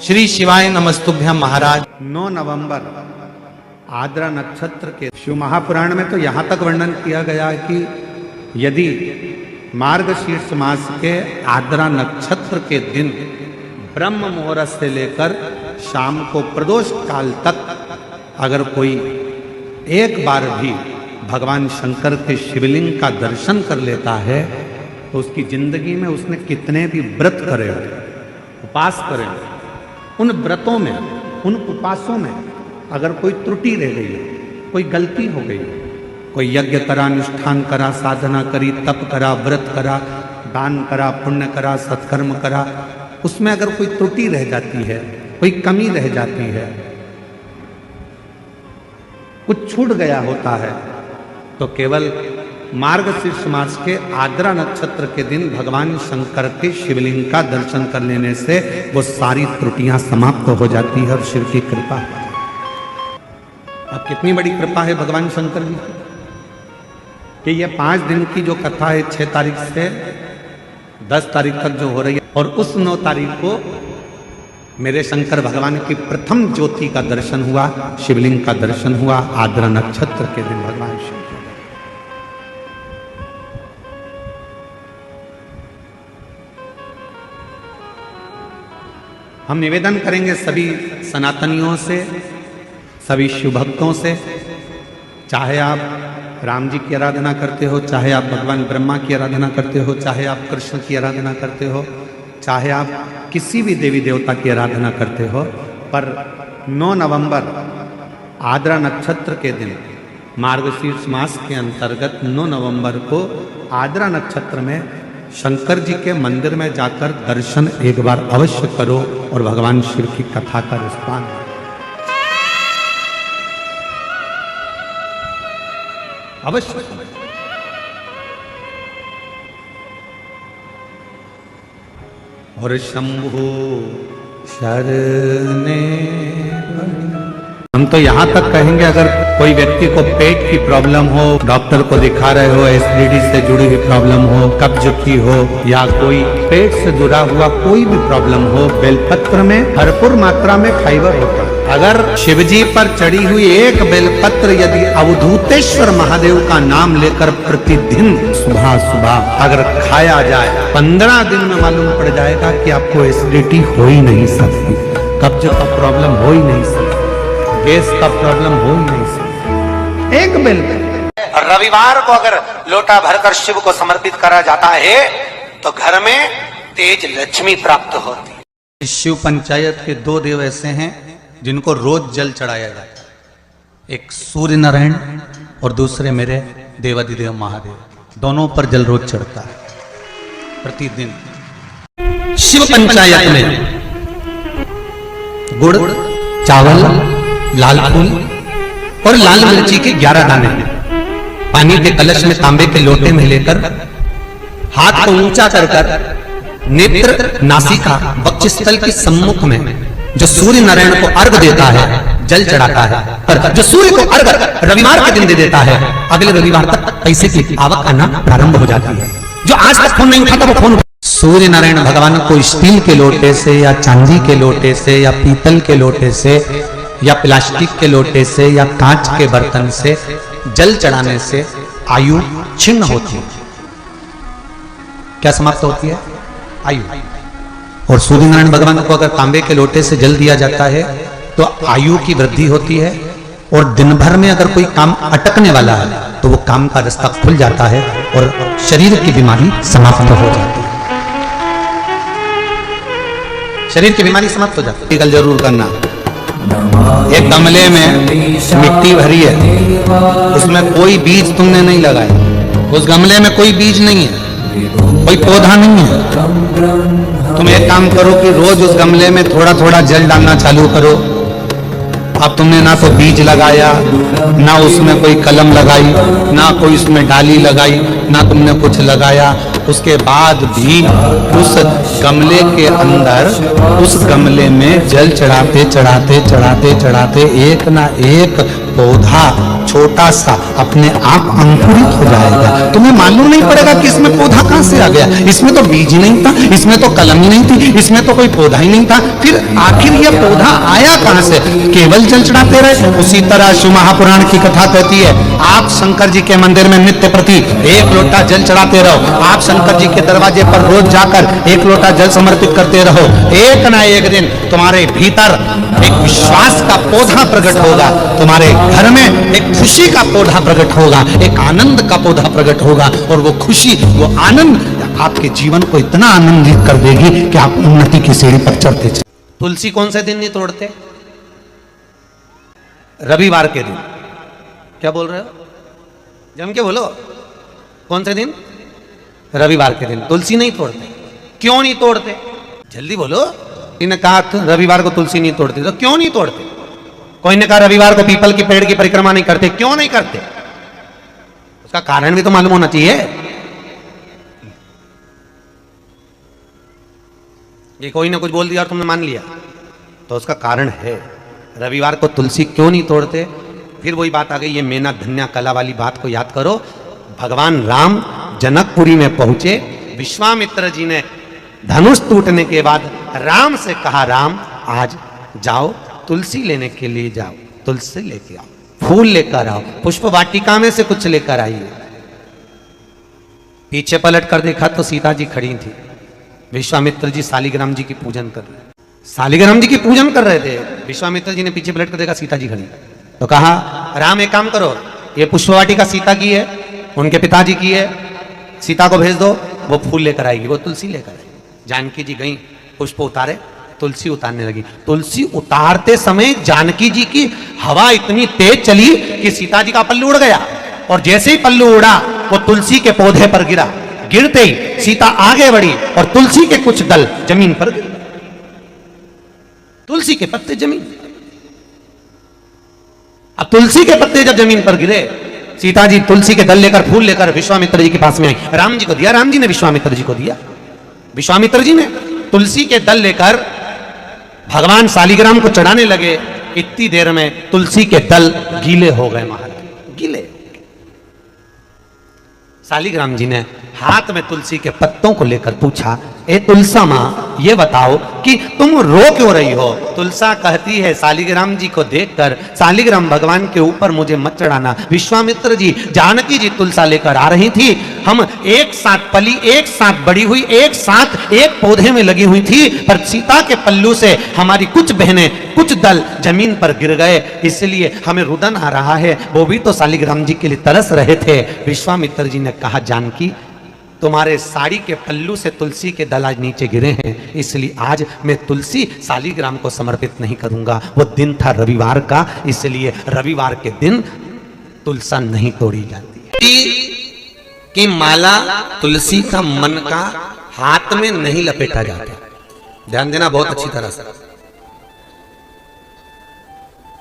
श्री शिवाय नमस्तुभ्यम महाराज। 9 नवंबर आद्रा नक्षत्र के शिव महापुराण में तो यहाँ तक वर्णन किया गया है कि यदि मार्गशीर्ष मास के आद्रा नक्षत्र के दिन ब्रह्म मुहूर्त से लेकर शाम को प्रदोष काल तक अगर कोई एक बार भी भगवान शंकर के शिवलिंग का दर्शन कर लेता है तो उसकी जिंदगी में उसने कितने भी व्रत करे हो, उपास करे हो, उन व्रतों में, उन उपासों में अगर कोई त्रुटि रह गई है, कोई गलती हो गई, कोई यज्ञ करा, अनुष्ठान करा, साधना करी, तप करा, व्रत करा, दान करा, पुण्य करा, सत्कर्म करा, उसमें अगर कोई त्रुटि रह जाती है, कोई कमी रह जाती है, कुछ छूट गया होता है, तो केवल मार्गशीर्ष मास के आद्रा नक्षत्र के दिन भगवान शंकर के शिवलिंग का दर्शन कर लेने से वो सारी त्रुटियां समाप्त हो जाती है और शिव की कृपा हो जाती है। अब कितनी बड़ी कृपा है भगवान शंकर जी की कि ये 5 दिन की जो कथा है 6 तारीख से 10 तारीख तक जो हो रही है, और उस 9 तारीख को मेरे शंकर भगवान की प्रथम ज्योति का दर्शन हुआ, शिवलिंग का दर्शन हुआ आद्रा नक्षत्र के दिन भगवान शिव। हम निवेदन करेंगे सभी सनातनियों से, सभी शिव भक्तों से, चाहे आप राम जी की आराधना करते हो, चाहे आप भगवान ब्रह्मा की आराधना करते हो, चाहे आप कृष्ण की आराधना करते हो, चाहे आप किसी भी देवी देवता की आराधना करते हो, पर 9 नवंबर आद्रा नक्षत्र के दिन मार्गशीर्ष मास के अंतर्गत 9 नवंबर को आद्रा नक्षत्र में शंकर जी के मंदिर में जाकर दर्शन एक बार अवश्य करो और भगवान शिव की कथा का रिस्पान अवश्य करो। और शंभु शरणे, हम तो यहाँ तक कहेंगे अगर कोई व्यक्ति को पेट की प्रॉब्लम हो, डॉक्टर को दिखा रहे हो, एसिडिटी से जुड़ी हुई प्रॉब्लम हो, कब्ज की हो, या कोई पेट से जुड़ा हुआ कोई भी प्रॉब्लम हो, बेलपत्र में भरपूर मात्रा में फाइबर होता है। अगर शिवजी पर चढ़ी हुई एक बेलपत्र यदि अवधूतेश्वर महादेव का नाम लेकर प्रतिदिन सुबह सुबह अगर खाया जाए, 15 दिन में मालूम पड़ जाएगा कि आपको एसिडिटी हो ही नहीं सकती, कब्ज का प्रॉब्लम हो ही नहीं सकती, गैस का प्रॉब्लम हो ही नहीं सकता। एक बेल रविवार को अगर लोटा भरकर शिव को समर्पित करा जाता है तो घर में तेज लक्ष्मी प्राप्त होती है। शिव पंचायत के 2 देव ऐसे हैं जिनको रोज जल चढ़ाया जाता है, एक सूर्य नारायण और दूसरे मेरे देवाधिदेव महादेव, दोनों पर जल रोज चढ़ता है प्रतिदिन। शिव पंचायत में गुड़, चावल, लाल फूल और लाल मिर्ची के 11 दाने पानी के कलश में तांबे के लोटे में लेकर हाथ को ऊंचा कर नेत्र, नासिका, वक्षस्थल के सम्मुख में जो सूर्य नारायण को अर्घ देता है, जल चढ़ाता है, पर जो सूर्य को अर्घ रविवार के दिन दे देता है, अगले रविवार तक पैसे की आवक आना प्रारंभ हो जाती है। जो आज तक फोन नहीं उठाता वो फोन। सूर्य नारायण भगवान को स्टील के लोटे से या चांदी के लोटे से या पीतल के लोटे से या प्लास्टिक के लोटे से या कांच के बर्तन से जल चढ़ाने से आयु छिन्न होती है। क्या समाप्त होती है? आयु। और सूर्य नारायण भगवान को अगर तांबे के लोटे से जल दिया जाता है तो आयु की वृद्धि होती है, और दिन भर में अगर कोई काम अटकने वाला है तो वो काम का रास्ता खुल जाता है और शरीर की बीमारी समाप्त हो जाती है। शरीर की बीमारी समाप्त हो जाती है। कल जरूर करना। एक गमले में मिट्टी भरी है, उसमें कोई बीज तुमने नहीं लगाया, उस गमले में कोई बीज नहीं है, कोई पौधा नहीं है। तुम एक काम करो कि रोज उस गमले में थोड़ा थोड़ा जल डालना चालू करो। अब तुमने ना तो बीज लगाया, ना उसमें कोई कलम लगाई, ना कोई उसमें डाली लगाई, ना तुमने कुछ लगाया, उसके बाद भी उस गमले के अंदर, उस गमले में जल चढ़ाते चढ़ाते चढ़ाते चढ़ाते एक ना एक पौधा छोटा सा अपने आप अंकुरित हो जाएगा। तुम्हें मालूम नहीं पड़ेगा कि इसमें पौधा कहां से आ गया। इसमें तो बीज नहीं था, इसमें तो कलम ही नहीं थी, इसमें तो कोई पौधा ही नहीं था। फिर आखिर यह पौधा आया कहां से? केवल जल चढ़ाते रहे। उसी तरह शिव महापुराण की कथा कहती है, आप शंकर जी के मंदिर में नित्य प्रति 1 लोटा जल चढ़ाते रहो। आप शंकर जी के दरवाजे पर रोज जाकर 1 लोटा जल समर्पित करते रहो। एक ना एक दिन तुम्हारे भीतर एक विश्वास का पौधा प्रकट होगा, तुम्हारे घर में एक खुशी का पौधा प्रकट होगा, एक आनंद का पौधा प्रकट होगा, और वो खुशी, वो आनंद आपके जीवन को इतना आनंदित कर देगी कि आप उन्नति की सीढ़ी पर चढ़ते चले। तुलसी कौन से दिन नहीं तोड़ते? रविवार के दिन। क्या बोल रहे हो? जम के बोलो। कौन से दिन? रविवार के दिन तुलसी नहीं तोड़ते। क्यों नहीं तोड़ते? जल्दी बोलो। इन्हें कहा रविवार को तुलसी नहीं तोड़ते, तो क्यों नहीं तोड़ते? कोई ने कहा रविवार को पीपल के पेड़ की परिक्रमा नहीं करते। क्यों नहीं करते? उसका कारण भी तो मालूम होना चाहिए। ये कोई ना कुछ बोल दिया और तुमने मान लिया, तो उसका कारण है। रविवार को तुलसी क्यों नहीं तोड़ते? फिर वही बात आ गई, ये मेना धन्या कला वाली बात को याद करो। भगवान राम जनकपुरी में पहुंचे, विश्वामित्र जी ने धनुष टूटने के बाद राम से कहा, राम आज जाओ तुलसी लेने के लिए जाओ, तुलसी लेके आओ, फूल लेकर आओ, पुष्प वाटिका में से कुछ लेकर आइए। पीछे पलट कर देखा तो सीता जी खड़ी थी। विश्वामित्र जी शालिग्राम जी की पूजन कर रहे, शालिग्राम जी की पूजन कर रहे थे। विश्वामित्र जी ने पीछे पलट कर देखा सीता जी खड़ी, तो कहा राम एक काम करो, ये पुष्प वाटिका सीता की है, उनके पिताजी की है, सीता को भेज दो, वो फूल लेकर आएगी, वो तुलसी लेकर आएगी। जानकी जी गई, पुष्प उतारे, तुलसी उतारने लगी। तुलसी उतारते समय जानकी जी की हवा इतनी तेज चली कि सीता जी का पल्लू उड़ गया, और जैसे ही पल्लू उड़ा वो तुलसी के पौधे पर गिरा। गिरते ही सीता आगे बढ़ी और तुलसी के कुछ दल जमीन पर गिरे, तुलसी के पत्ते जमीन। अब तुलसी के पत्ते जब जमीन पर गिरे, सीता जी तुलसी के दल लेकर, फूल लेकर विश्वामित्र जी के पास में आई, राम जी को दिया, राम जी ने विश्वामित्र जी को दिया। विश्वामित्र जी ने तुलसी के दल लेकर भगवान शालिग्राम को चढ़ाने लगे। इतनी देर में तुलसी के दल गीले हो गए, महाराज गीले। शालिग्राम जी ने हाथ में तुलसी के पत्तों को लेकर पूछा, ए तुलसा माँ ये बताओ कि तुम रो क्यों रही हो? तुलसा कहती है शालिग्राम जी को देखकर, शालिग्राम भगवान के ऊपर मुझे मत चढ़ाना। विश्वामित्र जी, जानकी जी तुलसा लेकर आ रही थी, हम एक साथ पली, एक साथ बड़ी हुई, एक साथ एक पौधे में लगी हुई थी, पर सीता के पल्लू से हमारी कुछ बहनें, कुछ दल जमीन पर गिर गए, इसलिए हमें रुदन आ रहा है। वो भी तो शालिग्राम जी के लिए तरस रहे थे। विश्वामित्र जी ने कहा, जानकी तुम्हारे साड़ी के पल्लू से तुलसी के दल आज नीचे गिरे हैं, इसलिए आज मैं तुलसी शालिग्राम को समर्पित नहीं करूंगा। वो दिन था रविवार का, इसलिए रविवार के दिन तुलसा नहीं तोड़ी जाती कि माला तुलसी का मन का हाथ में नहीं लपेटा जाता। ध्यान देना बहुत अच्छी तरह से।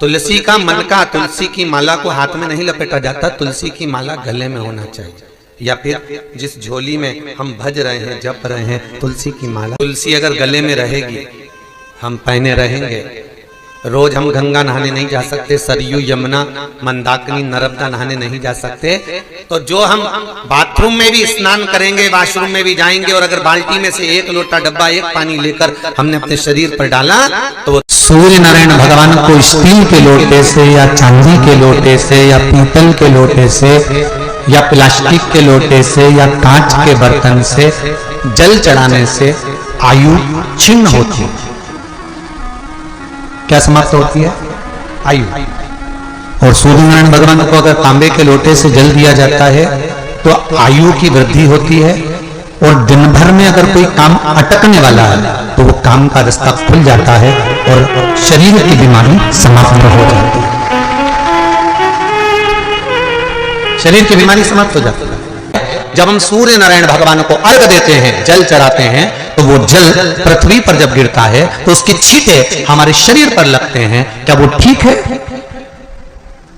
तुलसी का मन का, तुलसी की माला को हाथ में नहीं लपेटा जाता, तुलसी की माला गले में होना चाहिए, या फिर जिस झोली में हम भज रहे हैं, जप रहे हैं, तुलसी की माला। तुलसी अगर गले में रहेगी, हम पहने रहेंगे, रोज हम गंगा नहाने नहीं जा सकते, सरयू यमुना मंदाकिनी नर्मदा नहाने नहीं जा सकते, तो जो हम बाथरूम में भी स्नान करेंगे, वॉशरूम में भी जाएंगे, और अगर बाल्टी में से 1 लोटा डब्बा एक पानी लेकर हमने अपने शरीर पर डाला, तो सूर्य नारायण भगवान को स्टील के लोटे से या चांदी के लोटे से या पीतल के लोटे से या प्लास्टिक के लोटे से या कांच के बर्तन से जल चढ़ाने से आयु छिन्न होती है। क्या समाप्त होती है? आयु। और सूर्य नारायण भगवान को अगर तांबे के लोटे से जल दिया जाता है तो आयु की वृद्धि होती है, और दिन भर में अगर कोई काम अटकने वाला है तो वो काम का रास्ता खुल जाता है और शरीर की बीमारी समाप्त हो जाती है। शरीर की बीमारी समाप्त हो जाती है। जब हम सूर्य नारायण भगवान को अर्घ देते हैं, जल चढ़ाते हैं, तो वो जल पृथ्वी पर जब गिरता है तो उसकी छींटे हमारे शरीर पर लगते हैं। क्या वो ठीक है?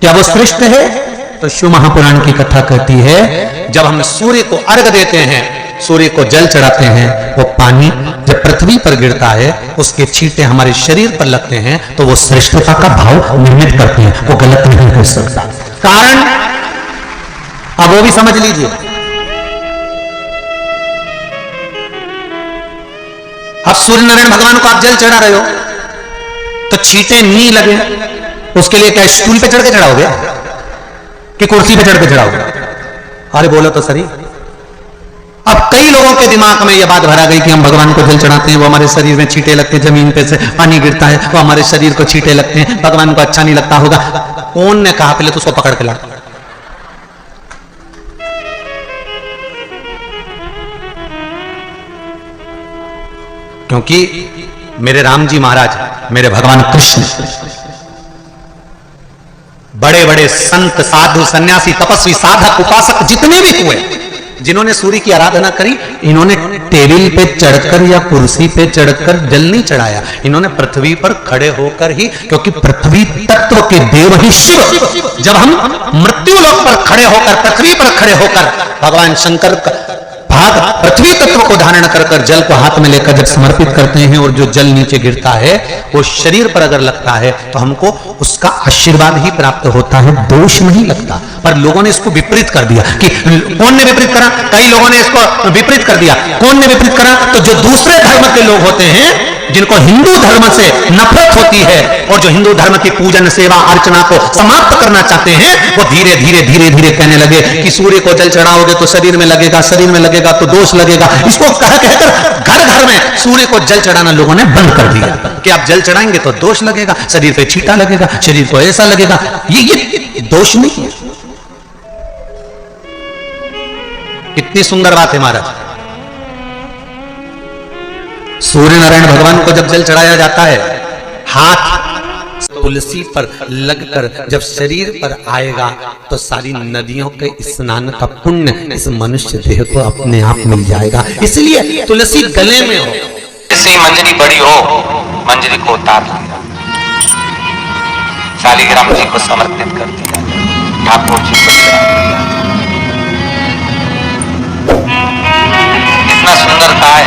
क्या वो श्रेष्ठ है? तो शिव महापुराण की कथा कहती है, जब हम सूर्य को अर्घ देते हैं, सूर्य को जल चढ़ाते हैं, वो पानी जब पृथ्वी पर गिरता है उसके छींटे हमारे शरीर पर लगते हैं तो वो श्रेष्ठता का भाव निर्मित करते हैं, वो गलत नहीं हो सकता। कारण अब वो भी समझ लीजिए। अब सूर्य नारायण भगवान को आप जल चढ़ा रहे हो तो छींटे नहीं लगे, उसके लिए क्या स्टूल पे चढ़ के चढ़ाओगे कि कुर्सी पे चढ़ के चढ़ाओगे? अरे बोलो तो सही। अब कई लोगों के दिमाग में यह बात भरा गई कि हम भगवान को जल चढ़ाते हैं, वो हमारे शरीर में छींटे लगते हैं, जमीन पे से पानी गिरता है, वो हमारे शरीर को छींटे लगते हैं, भगवान को अच्छा नहीं लगता होगा। कौन ने कहा? पहले तो उसको पकड़ के ला। क्योंकि मेरे राम जी महाराज, मेरे भगवान कृष्ण, बड़े बड़े संत, साधु, सन्यासी, तपस्वी, साधक, उपासक जितने भी हुए, जिन्होंने सूर्य की आराधना करी, इन्होंने टेबल पे चढ़कर या कुर्सी पे चढ़कर जल नहीं चढ़ाया, इन्होंने पृथ्वी पर खड़े होकर ही, क्योंकि पृथ्वी तत्व के देव ही शिव, जब हम मृत्यु लोक पर खड़े होकर, पृथ्वी पर खड़े होकर भगवान शंकर का भाग पृथ्वी तत्व को धारण कर कर जल को हाथ में लेकर जब समर्पित करते हैं और जो जल नीचे गिरता है वो शरीर पर अगर लगता है तो हमको उसका आशीर्वाद ही प्राप्त होता है, दोष नहीं लगता। पर लोगों ने इसको विपरीत कर दिया कि कौन ने विपरीत करा? कई लोगों ने इसको विपरीत कर दिया। कौन ने विपरीत करा? तो जो दूसरे धर्म के लोग होते हैं, जिनको हिंदू धर्म से नफरत होती है और जो हिंदू धर्म की पूजन, सेवा, अर्चना को समाप्त करना चाहते हैं, वो धीरे धीरे धीरे धीरे कहने लगे कि सूर्य को जल चढ़ाओगे तो शरीर में लगेगा, शरीर में लगेगा तो दोष लगेगा। इसको कह कहकर घर घर में सूर्य को जल चढ़ाना लोगों ने बंद कर दिया कि आप जल चढ़ाएंगे तो दोष लगेगा, शरीर पे छींटा लगेगा, शरीर को ऐसा लगेगा। ये दोष नहीं है। कितनी सुंदर बात है महाराज। सूर्य नारायण भगवान को जब जल चढ़ाया जाता है, हाथ तुलसी पर लगकर जब शरीर पर आएगा तो सारी नदियों के स्नान का पुण्य इस मनुष्य देह को अपने आप मिल जाएगा। इसलिए तुलसी गले में हो। जैसे मंजरी बड़ी हो, मंजरी को उतार लिया, शालिग्राम जी को समर्पित कर दिया, ठाकुर जी को इतना सुंदर कहा है।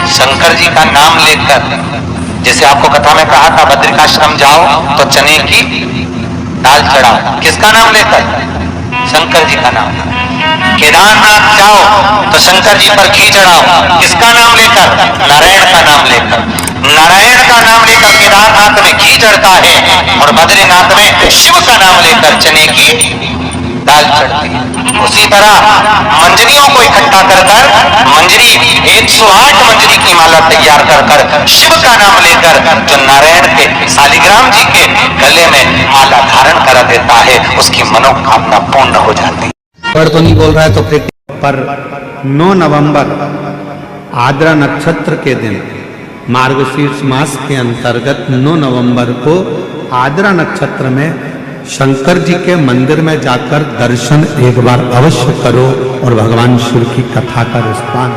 शंकर जी का नाम लेकर, जैसे आपको कथा में कहा था, बद्रिकाश्रम जाओ तो चने की दाल चढ़ाओ, किसका नाम लेकर? शंकर जी का नाम। केदारनाथ जाओ तो शंकर जी पर घी चढ़ाओ, किसका नाम लेकर? नारायण का नाम लेकर। नारायण का नाम लेकर केदारनाथ में घी चढ़ता है और बद्रीनाथ में शिव का नाम लेकर चने की दाल चढ़ती है। उसी तरह मंजरियों को इकट्ठा कर कर मंजरी 108 मंजरी की माला तैयार कर कर शिव का नाम लेकर जो नारायण के शालिग्राम जी के गले में माला धारण करा देता है, उसकी मनोकामना पूर्ण हो जाती है। पर तो नहीं बोल रहा है तो फिर पर 9 नवंबर आद्रा नक्षत्र के दिन, मार्गशीर्ष मास के अंतर्गत 9 नवंबर को आद्रा नक्षत्र में शंकर जी के मंदिर में जाकर दर्शन एक बार अवश्य करो और भगवान शिव की कथा का स्थान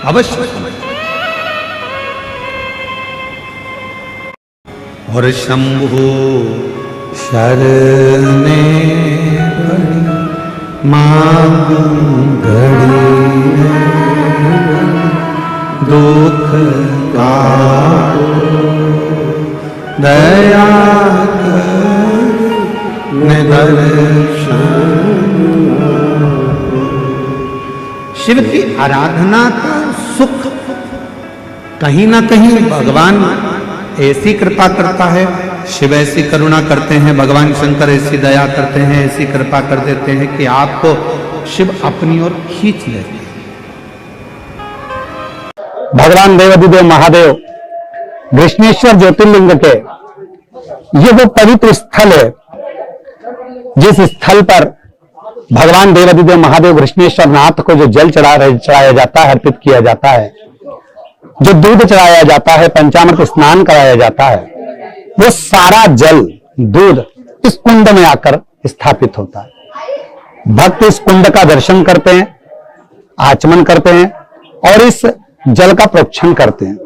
अवश्य। और शंभु शरणे मांग घड़ी दुख का दया शिव की आराधना का सुख कहीं ना कहीं भगवान ऐसी कृपा करता है, शिव ऐसी करुणा करते हैं, भगवान शंकर ऐसी दया करते हैं, ऐसी कृपा कर देते हैं कि आपको शिव अपनी ओर खींच लेते हैं। भगवान देवाधिदेव महादेव कृष्णेश्वर ज्योतिर्लिंग के ये वो पवित्र स्थल है जिस स्थल पर भगवान देवाधिदेव महादेव कृष्णेश्वर नाथ को जो जल चढ़ाया जाता है, अर्पित किया जाता है, जो दूध चढ़ाया जाता है, पंचामृत स्नान कराया जाता है, वो सारा जल दूध इस कुंड में आकर स्थापित होता है। भक्त इस कुंड का दर्शन करते हैं, आचमन करते हैं और इस जल का प्रोक्षण करते हैं।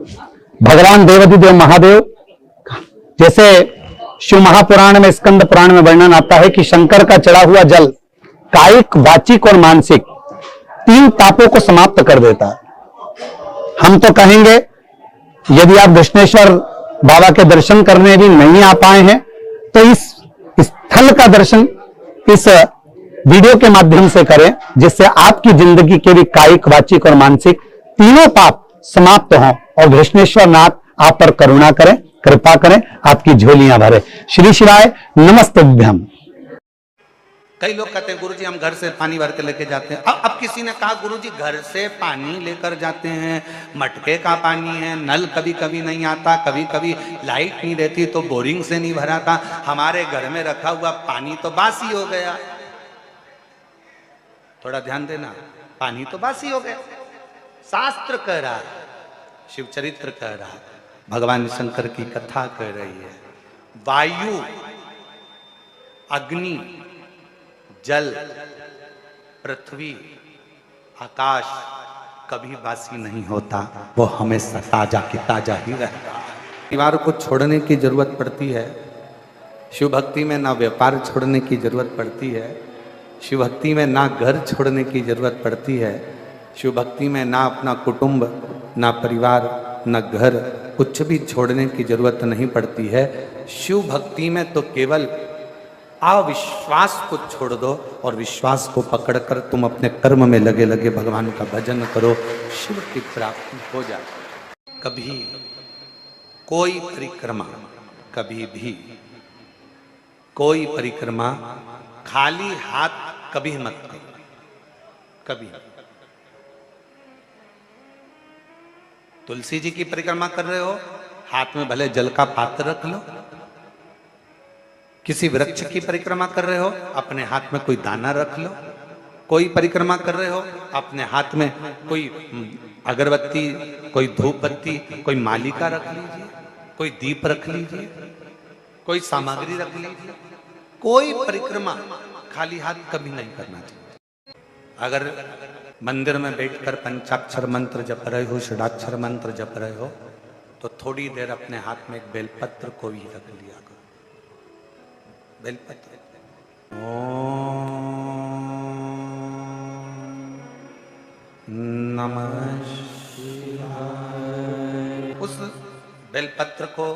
भगवान देवाधिदेव महादेव जैसे शिव महापुराण में, स्कंद पुराण में वर्णन आता है कि शंकर का चढ़ा हुआ जल कायिक, वाचिक और मानसिक 3 तापों को समाप्त कर देता है। हम तो कहेंगे यदि आप घृष्णेश्वर बाबा के दर्शन करने भी नहीं आ पाए हैं तो इस स्थल का दर्शन इस वीडियो के माध्यम से करें, जिससे आपकी जिंदगी के भी कायिक, वाचिक और मानसिक तीनों पाप समाप्त हों और घृष्णेश्वर नाथ आप पर करुणा करें, कृपा करें, आपकी झोलियां भरे। श्री शिवाय नमस्तुभ्यम। कई लोग कहते हैं गुरुजी हम घर से पानी भर के लेके जाते हैं। अब किसी ने कहा गुरुजी घर से पानी लेकर जाते हैं, मटके का पानी है, नल कभी कभी नहीं आता, कभी कभी लाइट नहीं रहती तो बोरिंग से नहीं भराता, हमारे घर में रखा हुआ पानी तो बासी हो गया। थोड़ा ध्यान देना, पानी तो बासी हो गया। शास्त्र कह रहा है, शिव चरित्र कह रहा है, भगवान शंकर की कथा कह रही है, वायु, अग्नि, जल, पृथ्वी, आकाश कभी बासी नहीं होता, वो हमेशा ताजा की ताजा ही रहता है। परिवार को छोड़ने की जरूरत पड़ती है, शिव भक्ति में ना व्यापार छोड़ने की जरूरत पड़ती है, शिव भक्ति में ना घर छोड़ने की जरूरत पड़ती है, शिव भक्ति में ना अपना कुटुंब, ना परिवार, ना घर, कुछ भी छोड़ने की जरूरत नहीं पड़ती है। शिव भक्ति में तो केवल अविश्वास को छोड़ दो और विश्वास को पकड़कर तुम अपने कर्म में लगे लगे भगवान का भजन करो, शिव की प्राप्ति हो जाती। कभी कोई परिक्रमा, कभी भी कोई परिक्रमा खाली हाथ कभी मत करो, कभी। तुलसी जी की परिक्रमा कर रहे हो, हाथ में भले जल का पात्र रख लो। किसी वृक्ष की परिक्रमा कर रहे हो, अपने हाथ में कोई दाना रख लो। कोई परिक्रमा कर रहे हो, अपने हाथ में कोई अगरबत्ती, कोई धूप बत्ती, कोई मालिका रख लीजिए, कोई दीप रख लीजिए, कोई सामग्री रख लीजिए। कोई परिक्रमा खाली हाथ कभी नहीं करना चाहिए। अगर मंदिर में बैठकर पंचाक्षर मंत्र जप रहे हो, षडाक्षर मंत्र जप रहे हो, तो थोड़ी देर अपने हाथ में एक बेलपत्र को भी रख लिया करो। बेलपत्र। ओम नमः शिवाय। उस बेलपत्र को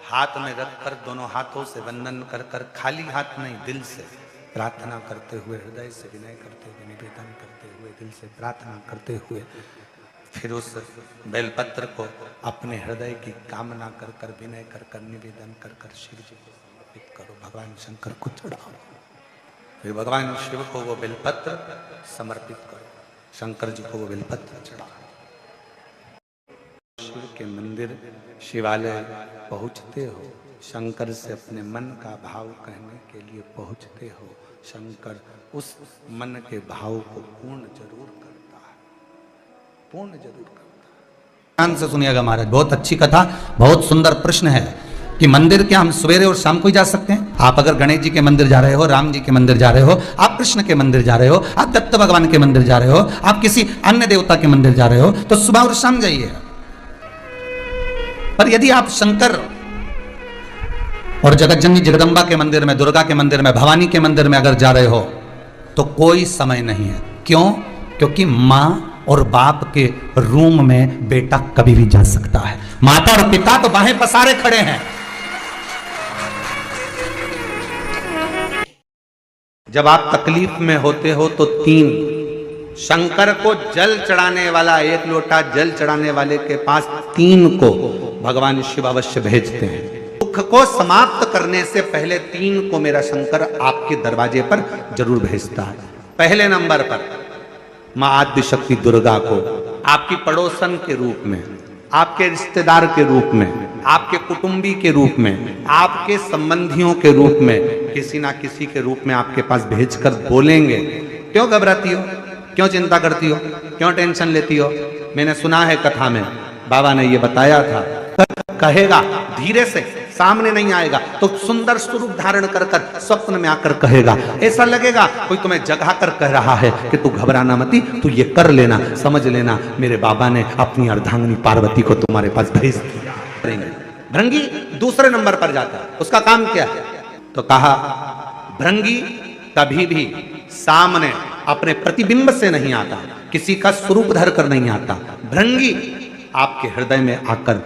हाथ में रखकर दोनों हाथों से वंदन कर कर, खाली हाथ नहीं, दिल से प्रार्थना करते हुए, हृदय से विनय करते हुए, निवेदन करते हुए, दिल से प्रार्थना करते हुए, फिर उस बेलपत्र को अपने हृदय की कामना कर कर, विनय कर कर, निवेदन कर कर शिव जी को समर्पित करो, भगवान शंकर को चढ़ाओ। फिर भगवान शिव को वो बेलपत्र समर्पित करो, शंकर जी को वो बेलपत्र चढ़ाओ। शिव के मंदिर, शिवालय पहुंचते हो, शंकर से अपने मन का भाव कहने के लिए पहुंचते हो, शंकर उस मन के भाव को पूर्ण जरूर करता है, पूर्ण जरूर करता है। ध्यान से सुनिएगा महाराज, बहुत अच्छी कथा, बहुत सुंदर प्रश्न है कि मंदिर क्या हम सवेरे और शाम को ही जा सकते हैं? आप अगर गणेश जी के मंदिर जा रहे हो, राम जी के मंदिर जा रहे हो, आप कृष्ण के मंदिर जा रहे हो, आप दत्त भगवान के मंदिर जा रहे हो, आप किसी अन्य देवता के मंदिर जा रहे हो, तो सुबह और शाम जाइए। पर यदि आप शंकर और जगतजननी जगदम्बा के मंदिर में, दुर्गा के मंदिर में, भवानी के मंदिर में अगर जा रहे हो तो कोई समय नहीं है। क्यों? क्योंकि माँ और बाप के रूम में बेटा कभी भी जा सकता है। माता और पिता तो बाहें पसारे खड़े हैं। जब आप तकलीफ में होते हो तो 3 शंकर को जल चढ़ाने वाला, 1 लोटा जल चढ़ाने वाले के पास 3 को भगवान शिव अवश्य भेजते हैं। दुख को समाप्त करने से पहले 3 को मेरा शंकर आपके दरवाजे पर जरूर भेजता है। पहले नंबर पर मां आद्य शक्ति दुर्गा को आपकी पड़ोसन के रूप में, आपके रिश्तेदार के रूप में, आपके कुटुंबी के रूप में, आपके संबंधियों के रूप में, किसी ना किसी के रूप में आपके पास भेजकर बोलेंगे, क्यों घबराती हो, क्यों चिंता करती हो, क्यों टेंशन लेती हो? मैंने सुना है कथा में, बाबा ने ये बताया था, कहेगा धीरे से, सामने नहीं आएगा तो सुंदर स्वरूप धारण कर कर स्वप्न में आकर कहेगा। ऐसा लगेगा कोई तुम्हें जगा कर कह रहा है कि तू घबराना मती, तू ये कर लेना, समझ लेना मेरे बाबा ने अपनी अर्धांगिनी पार्वती को तुम्हारे पास भेज दिया। भृंगी दूसरे नंबर पर जाता है, उसका काम क्या है? तो कहा भृंगी कभी भी सामने अपने प्रतिबिंब से नहीं आता, किसी का स्वरूप धर कर नहीं आता। भृंगी आपके हृदय में आकर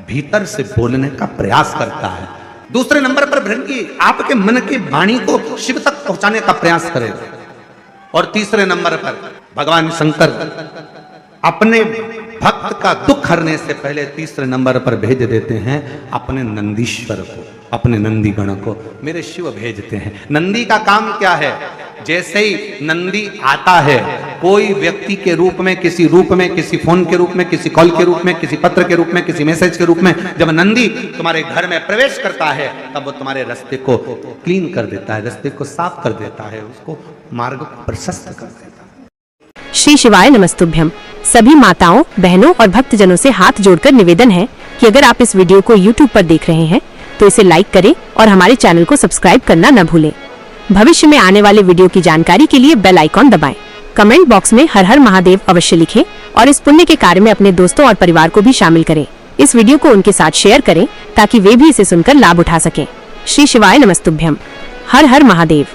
भीतर से बोलने का प्रयास करता है। दूसरे नंबर पर भृंगी आपके मन की वाणी को शिव तक पहुंचाने का प्रयास करेगा। और तीसरे नंबर पर भगवान शंकर अपने भक्त का दुख हरने से पहले तीसरे नंबर पर भेज देते हैं अपने नंदीश्वर को, अपने नंदी गण को मेरे शिव भेजते हैं। नंदी का काम क्या है? जैसे ही नंदी आता है, कोई व्यक्ति के रूप में, किसी रूप में, किसी फोन के रूप में, किसी कॉल के रूप में, किसी पत्र के रूप में, किसी मैसेज के रूप में, जब नंदी तुम्हारे घर में प्रवेश करता है तब वो तुम्हारे रास्ते को क्लीन कर देता है, रास्ते को साफ कर देता है, उसको मार्ग को प्रशस्त कर देता है। श्री शिवाय नमस्तुभ्यम। सभी माताओं, बहनों और भक्तजनों से हाथ जोड़कर निवेदन है कि अगर आप इस वीडियो को YouTube पर देख रहे हैं तो इसे लाइक करें और हमारे चैनल को सब्सक्राइब करना न भूलें। भविष्य में आने वाले वीडियो की जानकारी के लिए बेल आइकॉन दबाएं। कमेंट बॉक्स में हर हर महादेव अवश्य लिखें और इस पुण्य के कार्य में अपने दोस्तों और परिवार को भी शामिल करें। इस वीडियो को उनके साथ शेयर करें ताकि वे भी इसे सुनकर लाभ उठा सकें। श्री शिवाय नमस्तुभ्यम। हर हर महादेव।